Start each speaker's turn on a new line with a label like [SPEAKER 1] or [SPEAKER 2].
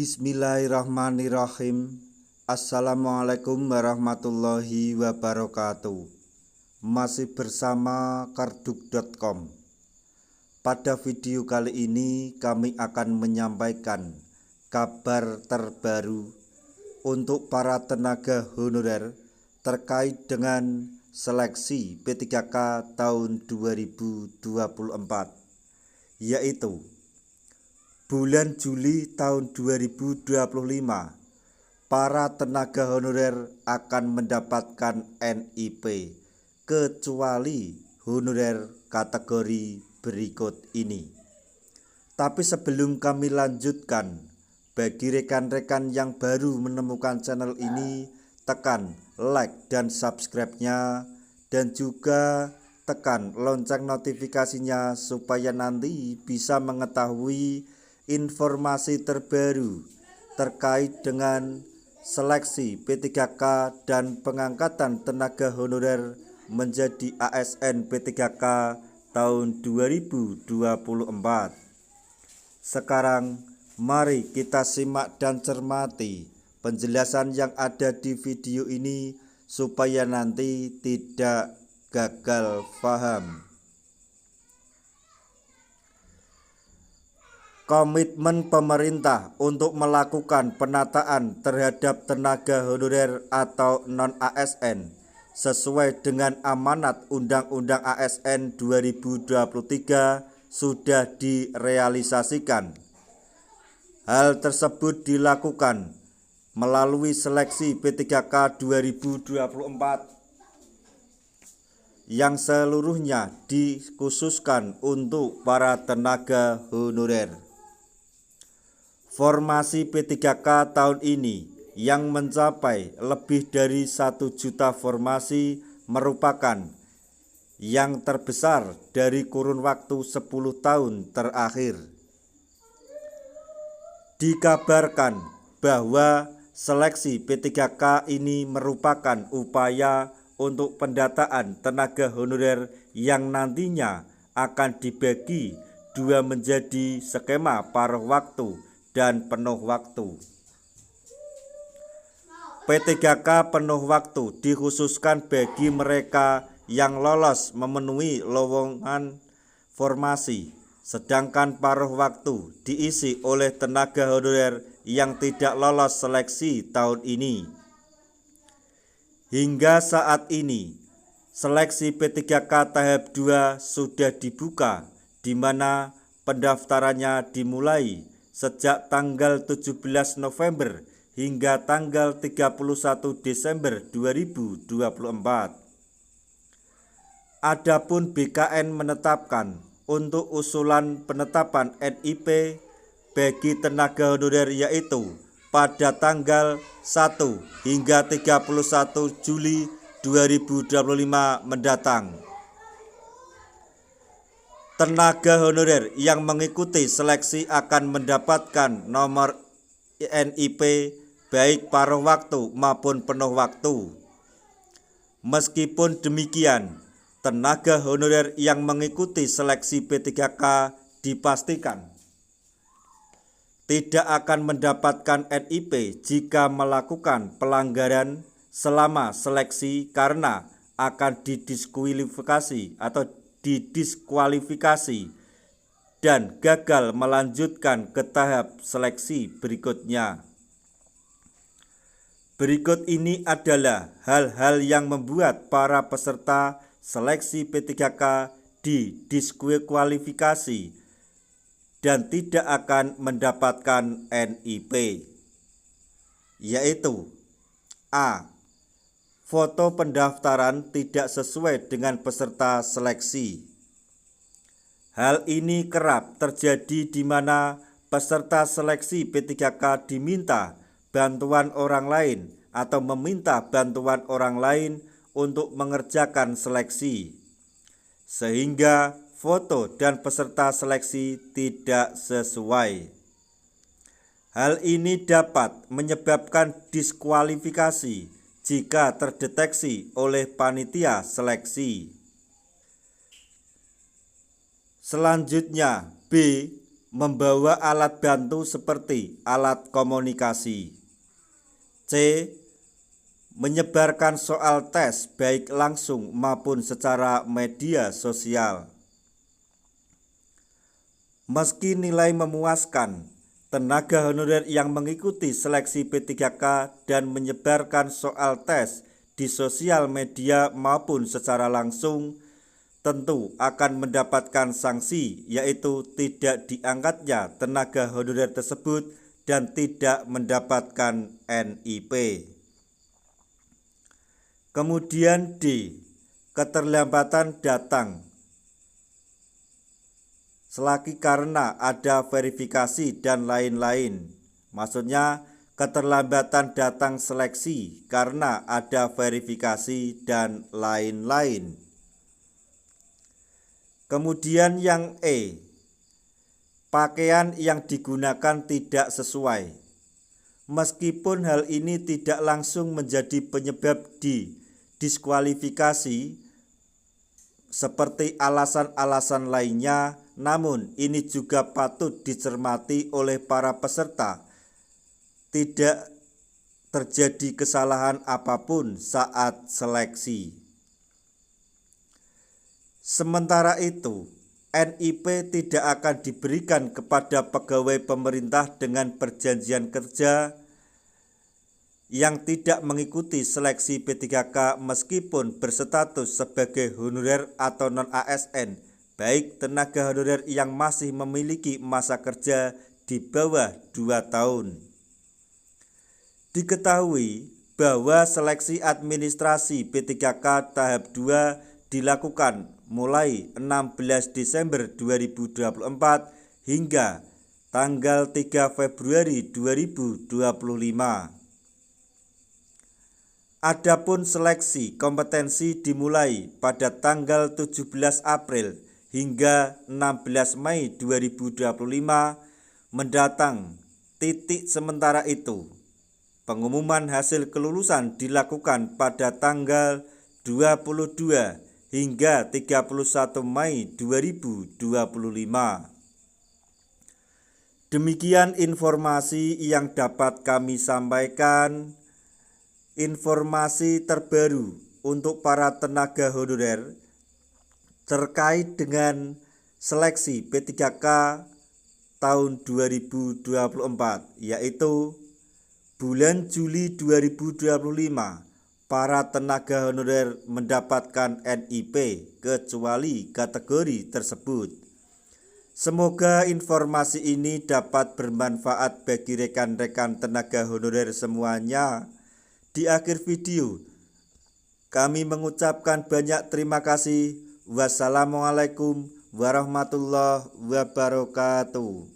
[SPEAKER 1] Bismillahirrahmanirrahim. Assalamualaikum warahmatullahi wabarakatuh. Masih bersama karduk.com. Pada video kali ini kami akan menyampaikan kabar terbaru untuk para tenaga honorer terkait dengan seleksi P3K tahun 2024, yaitu bulan Juli tahun 2025, para tenaga honorer akan mendapatkan NIP kecuali honorer kategori berikut ini. Tapi sebelum kami lanjutkan, bagi rekan-rekan yang baru menemukan channel ini, tekan like dan subscribe-nya, dan juga tekan lonceng notifikasinya supaya nanti bisa mengetahui informasi terbaru terkait dengan seleksi P3K dan pengangkatan tenaga honorer menjadi ASN P3K tahun 2024. Sekarang mari kita simak dan cermati penjelasan yang ada di video ini supaya nanti tidak gagal paham. Komitmen pemerintah untuk melakukan penataan terhadap tenaga honorer atau non-ASN sesuai dengan amanat Undang-Undang ASN 2023 sudah direalisasikan. Hal tersebut dilakukan melalui seleksi P3K 2024 yang seluruhnya dikhususkan untuk para tenaga honorer. Formasi P3K tahun ini yang mencapai lebih dari 1 juta formasi merupakan yang terbesar dari kurun waktu 10 tahun terakhir. Dikabarkan bahwa seleksi P3K ini merupakan upaya untuk pendataan tenaga honorer yang nantinya akan dibagi dua menjadi skema paruh waktu dan penuh waktu. P3K penuh waktu dikhususkan bagi mereka yang lolos memenuhi lowongan formasi, sedangkan paruh waktu diisi oleh tenaga honorer yang tidak lolos seleksi tahun ini. Hingga saat ini, seleksi P3K tahap 2 sudah dibuka, di mana pendaftarannya dimulai sejak tanggal 17 November hingga tanggal 31 Desember 2024. Adapun BKN menetapkan untuk usulan penetapan NIP bagi tenaga honorer yaitu pada tanggal 1 hingga 31 Juli 2025 mendatang. Tenaga honorer yang mengikuti seleksi akan mendapatkan nomor NIP baik paruh waktu maupun penuh waktu. Meskipun demikian, tenaga honorer yang mengikuti seleksi P3K dipastikan tidak akan mendapatkan NIP jika melakukan pelanggaran selama seleksi karena akan didiskualifikasi dan gagal melanjutkan ke tahap seleksi berikutnya. Berikut ini adalah hal-hal yang membuat para peserta seleksi P3K didiskualifikasi dan tidak akan mendapatkan NIP, yaitu A. Foto pendaftaran tidak sesuai dengan peserta seleksi. Hal ini kerap terjadi di mana peserta seleksi P3K diminta bantuan orang lain atau meminta bantuan orang lain untuk mengerjakan seleksi, sehingga foto dan peserta seleksi tidak sesuai. Hal ini dapat menyebabkan diskualifikasi jika terdeteksi oleh panitia seleksi. Selanjutnya B. membawa alat bantu seperti alat komunikasi. C. Menyebarkan soal tes baik langsung maupun secara media sosial. Meski nilai memuaskan, tenaga honorer yang mengikuti seleksi P3K dan menyebarkan soal tes di sosial media maupun secara langsung tentu akan mendapatkan sanksi, yaitu tidak diangkatnya tenaga honorer tersebut dan tidak mendapatkan NIP. Kemudian D. Keterlambatan datang selagi karena ada verifikasi dan lain-lain. Maksudnya keterlambatan datang seleksi karena ada verifikasi dan lain-lain. Kemudian yang E. Pakaian yang digunakan tidak sesuai. Meskipun hal ini tidak langsung menjadi penyebab diskualifikasi seperti alasan-alasan lainnya, namun ini juga patut dicermati oleh para peserta. Tidak terjadi kesalahan apapun saat seleksi. Sementara itu, NIP tidak akan diberikan kepada pegawai pemerintah dengan perjanjian kerja yang tidak mengikuti seleksi P3K meskipun berstatus sebagai honorer atau non-ASN, baik tenaga honorer yang masih memiliki masa kerja di bawah 2 tahun. Diketahui bahwa seleksi administrasi P3K tahap 2 dilakukan mulai 16 Desember 2024 hingga tanggal 3 Februari 2025. Adapun seleksi kompetensi dimulai pada tanggal 17 April hingga 16 Mei 2025 mendatang. Sementara itu, pengumuman hasil kelulusan dilakukan pada tanggal 22 hingga 31 Mei 2025. Demikian informasi yang dapat kami sampaikan. Informasi terbaru untuk para tenaga honorer terkait dengan seleksi P3K tahun 2024, yaitu bulan Juli 2025 para tenaga honorer mendapatkan NIP kecuali kategori tersebut. Semoga informasi ini dapat bermanfaat bagi rekan-rekan tenaga honorer semuanya. Di akhir video, kami mengucapkan banyak terima kasih. Wassalamualaikum warahmatullahi wabarakatuh.